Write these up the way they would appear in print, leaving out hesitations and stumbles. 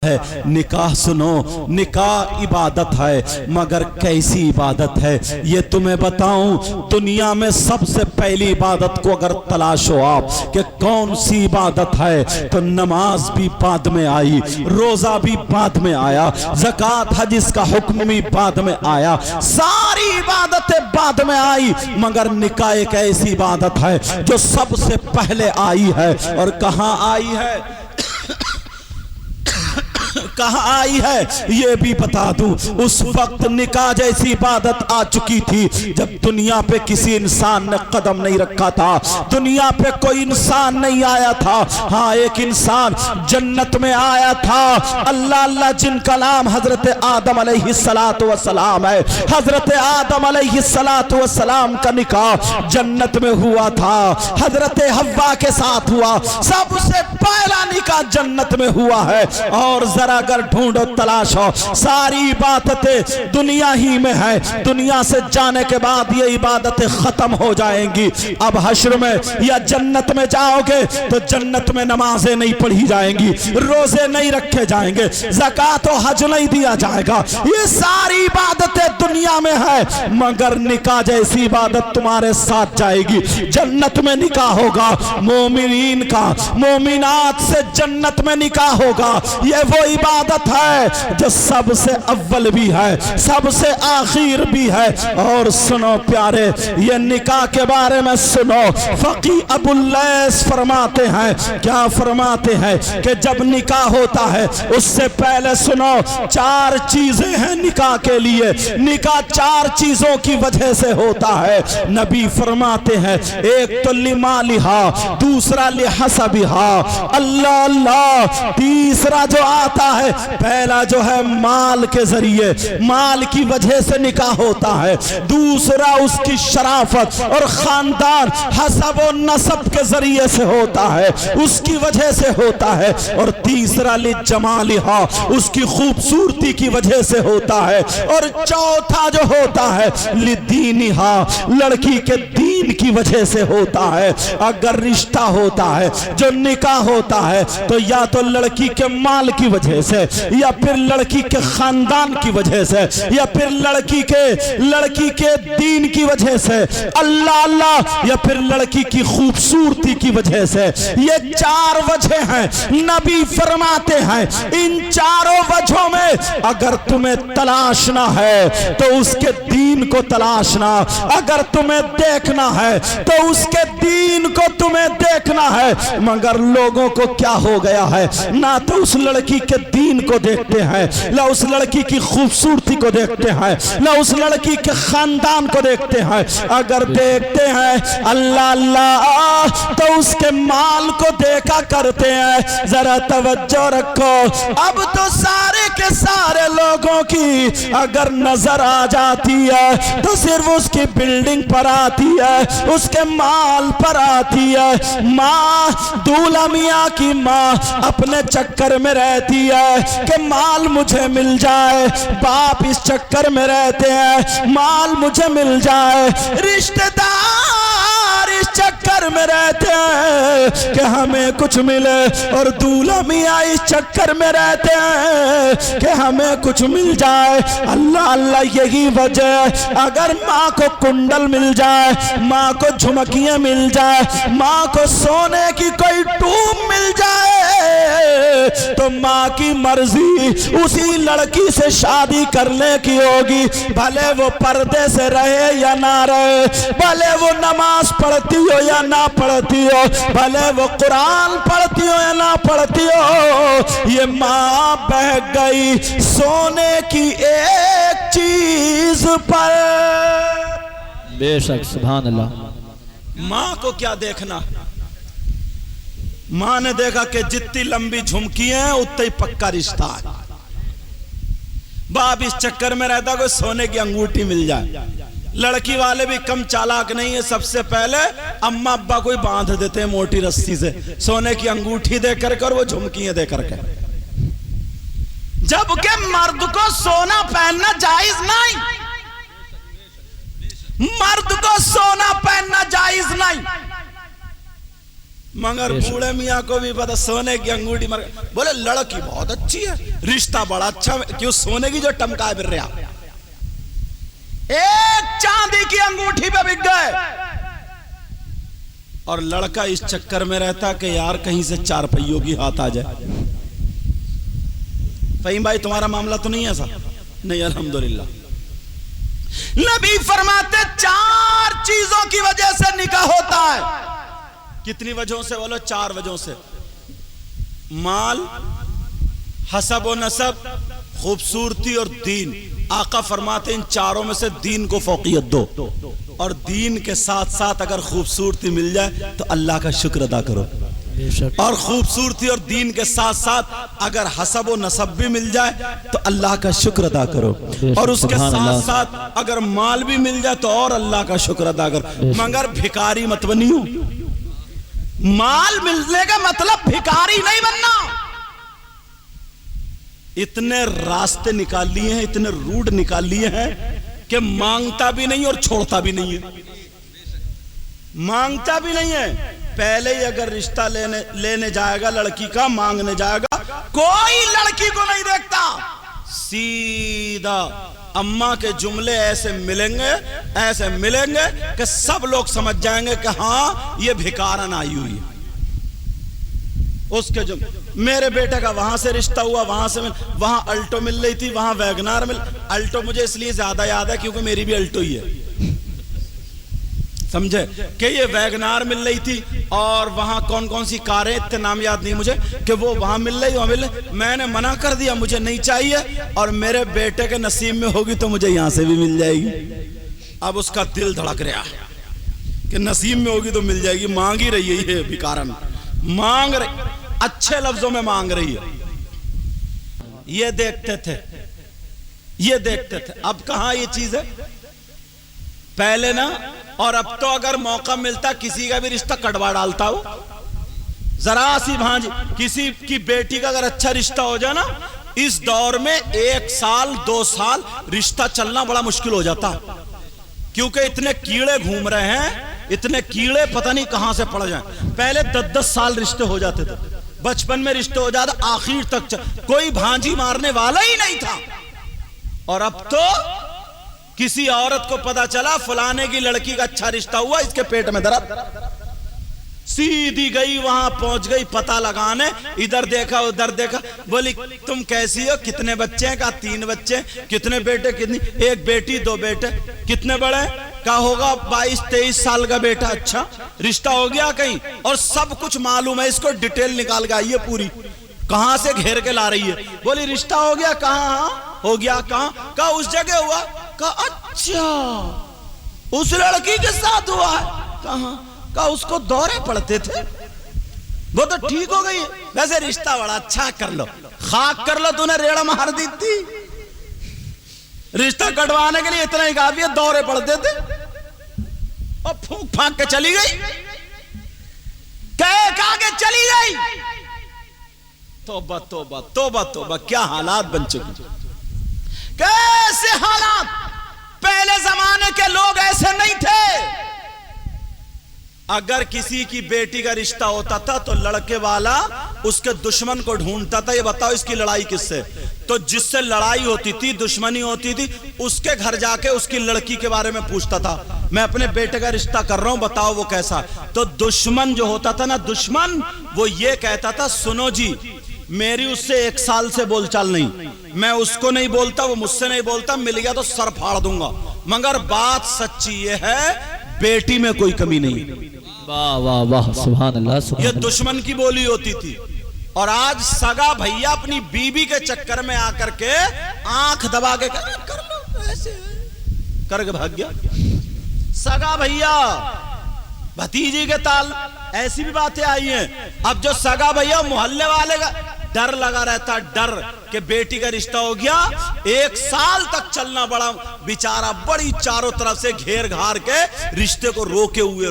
है। निकाह सुनो, निकाह इबादत है, मगर कैसी इबादत है ये तुम्हें बताऊं। दुनिया में सबसे पहली इबादत को अगर तलाशो आप कि कौन सी इबादत है, तो नमाज भी बाद में आई, रोजा भी बाद में आया, ज़कात हज इसका हुक्म भी बाद में आया, सारी इबादतें बाद में आई, मगर निकाह एक ऐसी इबादत है जो सबसे पहले आई है। और कहां आई है, कहां आई है ये भी बता दूं। उस वक्त निकाह जैसी इबादत आ चुकी थी जब दुनिया पे किसी इंसान ने कदम नहीं रखा था, दुनिया पे कोई इंसान नहीं आया था। हाँ, एक इंसान जन्नत में आया था, अल्लाह अल्लाह जिनका नाम हजरत आदम अलैहिस्सलातु वस्सलाम है। हजरत आदम अलैहिस्सलातु वस्सलाम का निकाह जन्नत में हुआ था, हजरत हव्वा के साथ हुआ। सबसे पहला निकाह जन्नत में हुआ है। और जरा अगर ढूंढो तलाशो, सारी इबादतें दुनिया ही में है, दुनिया से जाने के बाद ये इबादतें खत्म हो जाएंगी। अब हश्र में या जन्नत में जाओगे तो जन्नत में नमाजें नहीं पढ़ी जाएंगी, रोजे नहीं रखे जाएंगे, ज़कात और हज नहीं दिया जाएगा। ये सारी इबादतें दुनिया में है, मगर निकाह जैसी इबादत तुम्हारे साथ जाएगी। जन्नत में निकाह होगा, मोमिनीन का, मोमिनात से जन्नत में निकाह होगा। ये वो इबादत है जो सबसे अव्वल भी है, सबसे आखिर भी है। और सुनो प्यारे, ये निकाह के बारे में सुनो, फकी अबुल्लैस फरमाते हैं, क्या फरमाते हैं कि जब निकाह होता है उससे पहले सुनो, चार चीजें हैं निकाह के लिए। निकाह चार चीजों की वजह से होता है। नबी फरमाते हैं, एक तो लिमालिहा, दूसरा लिहसबिहा, अल्लाह अल्लाह, तीसरा जो आता है, पहला जो है माल के जरिए, माल की वजह से निकाह होता है। दूसरा उसकी शराफत और खानदान, हसब और नसब के जरिए से होता है, उसकी वजह से होता है। और तीसरा ले जमालिहा, उसकी खूबसूरती की वजह से होता है। और चौथा जो होता है लिदीनिहा, लड़की के दीन की वजह से होता है। अगर रिश्ता होता है, जो निकाह होता है, तो या तो लड़की के माल की वजह से, या फिर लड़की के खानदान की वजह से, या फिर लड़की के दीन की वजह से, अल्लाह अल्लाह, या फिर लड़की की खूबसूरती की वजह से। ये चार वजह हैं। नबी फरमाते हैं, इन चारों वजहों में अगर तुम्हें तलाशना है तो उसके दीन को तलाशना, अगर तुम्हें देखना है तो उसके दीन को तुम्हें देखना है। मगर लोगों को क्या हो गया है, ना तो उस लड़की के दीन को देखते हैं, ना उस लड़की की खूबसूरती को देखते हैं, ना उस लड़की के खानदान को देखते हैं। अगर देखते हैं अल्लाह अल्लाह तो उसके माल को देखा करते हैं। जरा तवज्जो रखो, अब तो सारे के सारे लोगों की अगर नजर आ जाती है तो सिर्फ उसकी बिल्डिंग पर आती है, उसके माल पर आती है। माँ, दूल्हा मियाँ की माँ अपने चक्कर में रहती है कि माल मुझे मिल जाए, बाप इस चक्कर में रहते हैं माल मुझे मिल जाए, रिश्तेदार इस चक्कर में रहते हैं कि हमें कुछ मिले, और दूल्हा मियाँ इस चक्कर में रहते हैं कि हमें कुछ मिल जाए। अल्लाह अल्लाह, यही वजह है। अगर माँ को कुंडल मिल जाए, माँ को झुमकियाँ मिल जाए, माँ को सोने की कोई टूब मिल जाए, तो माँ की मर्जी उसी लड़की से शादी करने की होगी, भले वो पर्दे से रहे या ना रहे, भले वो नमाज पढ़ती हो या ना पढ़ती हो, भले वो कुरान पढ़ती हो या ना पढ़ती हो। ये माँ बह गई सोने की एक चीज पर। बेशक, सुभान अल्लाह। माँ को क्या देखना, माँ ने देखा कि जितनी लंबी झुमकी है उतना ही पक्का रिश्ता है। बाप इस चक्कर में रहता कोई सोने की अंगूठी मिल जाए। लड़की वाले भी कम चालाक नहीं है, सबसे पहले अम्मा अब्बा को बांध देते हैं मोटी रस्सी से, सोने की अंगूठी दे करके और वो झुमकियां दे करके। जबकि मर्द को सोना पहनना जायज नहीं, मर्द को सोना पहनना जायज नहीं। मगर बूढ़े मियाँ को भी पता, सोने की अंगूठी मर, बोले लड़की बहुत अच्छी है, रिश्ता बड़ा अच्छा, क्यों सोने की जो टमका फिर रहा, एक चांदी की अंगूठी पे बिक गए। और लड़का इस चक्कर में रहता कि यार कहीं से 4 पहियों की हाथ आ जाए। फहीम भाई तुम्हारा मामला तो नहीं ऐसा? नहीं, अल्हम्दुलिल्लाह। नबी फरमाते 4 चीजों की वजह से निकाह होता है। कितनी वजहों से बोलो? 4 वजहों से। माल, हसब व नसब, खूबसूरती और दीन। आका फरमाते इन चारों में से दीन को फौकियत दो, और दीन के साथ साथ अगर खूबसूरती मिल जाए तो अल्लाह का शुक्र अदा करो, और खूबसूरती और दीन के साथ साथ अगर हसब व नसब भी मिल जाए तो अल्लाह का शुक्र अदा करो, और उसके साथ साथ अगर माल भी मिल जाए तो और अल्लाह का शुक्र अदा करो। मगर भिखारी मत बनियो। माल मिलने का मतलब भिखारी नहीं बनना। इतने रास्ते निकाल लिए हैं, इतने रूट निकाल लिए हैं कि मांगता भी नहीं और छोड़ता भी नहीं है। मांगता भी नहीं है, पहले ही अगर रिश्ता लेने जाएगा लड़की का, मांगने जाएगा, कोई लड़की को नहीं देखता, सीधा अम्मा के जुमले ऐसे मिलेंगे कि सब लोग समझ जाएंगे कि हाँ ये भिखारन आई हुई है। उसके जो मेरे बेटे का वहां से रिश्ता हुआ, वहां अल्टो मिल रही थी, वहां वैगनार मिल। अल्टो मुझे इसलिए ज्यादा याद है क्योंकि मेरी भी अल्टो ही है, समझे कि ये वैगनार मिल रही थी, और वहां कौन कौन सी कारें, इतने नाम याद नहीं मुझे, कि वो वहां मिल रही। मैंने मना कर दिया, मुझे नहीं चाहिए, और मेरे बेटे के नसीब में होगी तो मुझे यहां से भी मिल जाएगी। अब उसका दिल धड़क रहा कि नसीब में होगी तो मिल जाएगी। मांग ही रही है ये भिखारन, मांग रही, अच्छे लफ्जों में मांग रही है। ये देखते थे, अब कहां ये चीज है? पहले ना, और अब तो अगर मौका मिलता किसी का भी रिश्ता कटवा डालता हो। जरा सी भांज किसी की बेटी का अगर अच्छा रिश्ता हो जाए ना, इस दौर में 1 साल 2 साल रिश्ता चलना बड़ा मुश्किल हो जाता, क्योंकि इतने कीड़े घूम रहे हैं, इतने कीड़े पता नहीं कहां से पड़ जाए। पहले 10-10 साल रिश्ते हो जाते थे, बचपन में रिश्ते हो जाते, आखिर तक कोई भांजी मारने वाला ही नहीं था। और अब तो किसी औरत को पता चला फलाने की लड़की का अच्छा रिश्ता हुआ, इसके पेट में दर्द, सीधी गई वहां पहुंच गई पता लगाने, इधर देखा उधर देखा, बोली तुम कैसी हो, कितने बच्चे हैं? कहा 3 बच्चे। कितने बेटे? कितनी? 1 बेटी 2 बेटे। कितने बड़े? कहा होगा 22-23 साल का बेटा। अच्छा, रिश्ता हो गया कहीं? और सब कुछ मालूम है इसको, डिटेल निकाल के आई है पूरी, कहां से घेर के ला रही है। बोली रिश्ता हो गया? कहां हो गया? कहां? कहा उस जगह हुआ। कहा अच्छा, उस लड़की के साथ हुआ है? कहां? कहा उसको दौरे पड़ते थे, वो तो ठीक हो गई। वैसे रिश्ता बड़ा अच्छा, कर लो, खाक कर लो, तूने रेड़ा मार दी थी। रिश्ता कटवाने के लिए इतना ही काफी है, दौरे पड़ते थे, और फूंक फांक के चली गई, कह के चली गई। तौबा तौबा तौबा तौबा, क्या हालात बन चुके, कैसे हालात। पहले जमाने के लोग ऐसे नहीं थे। अगर किसी की बेटी का रिश्ता होता था तो लड़के वाला उसके दुश्मन को ढूंढता था, ये बताओ इसकी लड़ाई किससे? तो जिससे लड़ाई होती थी, दुश्मनी होती थी, उसके घर जाके उसकी लड़की के बारे में पूछता था, मैं अपने बेटे का रिश्ता कर रहा हूं, बताओ वो कैसा। तो दुश्मन जो होता था ना, दुश्मन, वो ये कहता था सुनो जी, मेरी उससे 1 साल से बोलचाल नहीं, मैं उसको नहीं बोलता, वो मुझसे नहीं बोलता, मिल गया तो सर फाड़ दूंगा। मगर बात सच्ची ये है, बेटी में कोई कमी नहीं। वाह वाह वाह, सुभान अल्लाह, सुभान ये अल्लाह। दुश्मन की बोली होती थी। और आज सगा भैया अपनी बीबी के चक्कर में आकर के आंख दबा के कर लो, ऐसे करके भाग गया सगा भैया, भतीजी के ताल, ऐसी भी बातें आई हैं। अब जो सगा भैया मोहल्ले वाले का डर लगा रहता, डर कि बेटी का रिश्ता हो गया, 1 साल तक चलना बड़ा बेचारा, बड़ी चारों तरफ से घेर घार के रिश्ते को रोके हुए।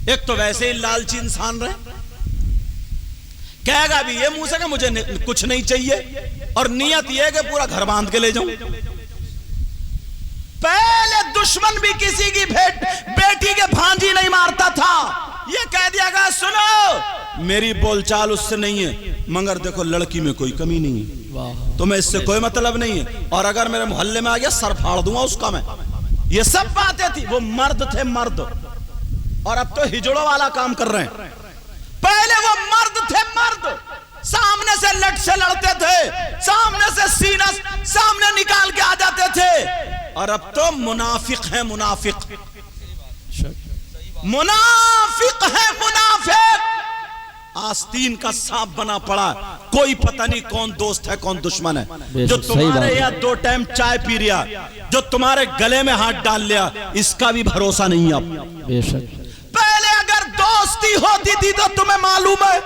एक तो वैसे ही लालची इंसान रहे, कहेगा भी ये मुंह से कि मुझे कुछ नहीं चाहिए, और नियत ये कि पूरा घर बांध के ले जाऊं। पहले दुश्मन भी किसी की बेटी के भांजी नहीं मारता था। ये कह दिया गया सुनो मेरी बोलचाल उससे नहीं है, मगर देखो लड़की में कोई कमी नहीं है, वाह तुम्हें इससे कोई मतलब नहीं है, और अगर मेरे मोहल्ले में आ गया सर फाड़ दूंगा उसका मैं। ये सब बातें थी, वो मर्द थे मर्द, और अब तो हिजड़ों वाला काम कर रहे हैं। पहले वो मर्द थे मर्द, सामने से लट से लड़ते थे, सामने से सीना सामने निकाल के आ जाते थे, और अब तो मुनाफिक है मुनाफिक, मुनाफिक है मुनाफिक, आस्तीन का सांप बना पड़ा, कोई पता नहीं कौन दोस्त है कौन दुश्मन है। जो तुम्हारे यहाँ 2 टाइम चाय पी लिया, जो तुम्हारे गले में हाथ डाल लिया, इसका भी भरोसा नहीं अब। बेशक पहले अगर दोस्ती होती थी तो तुम्हें मालूम है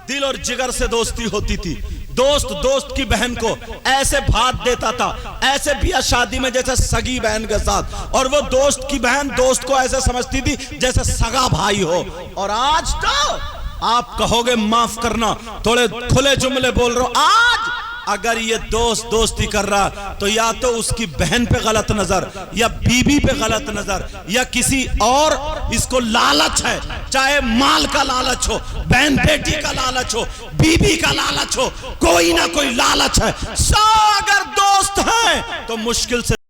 दिल और जिगर से दोस्ती होती थी। दोस्त दोस्त की बहन को ऐसे भात देता था, ऐसे बिया शादी में जैसे सगी बहन के साथ, और वो दोस्त की बहन दोस्त को ऐसे समझती थी जैसे सगा भाई हो। और आज तो आप कहोगे माफ करना, थोड़े खुले जुमले बोल रहे हो, आज अगर ये दोस्त दोस्ती कर रहा तो या तो उसकी बहन पे गलत नजर, या बीबी पे गलत नजर, या किसी और इसको लालच है, चाहे माल का लालच हो, बहन बेटी का लालच हो, बीबी का लालच हो, कोई ना कोई लालच है। अगर दोस्त है तो मुश्किल से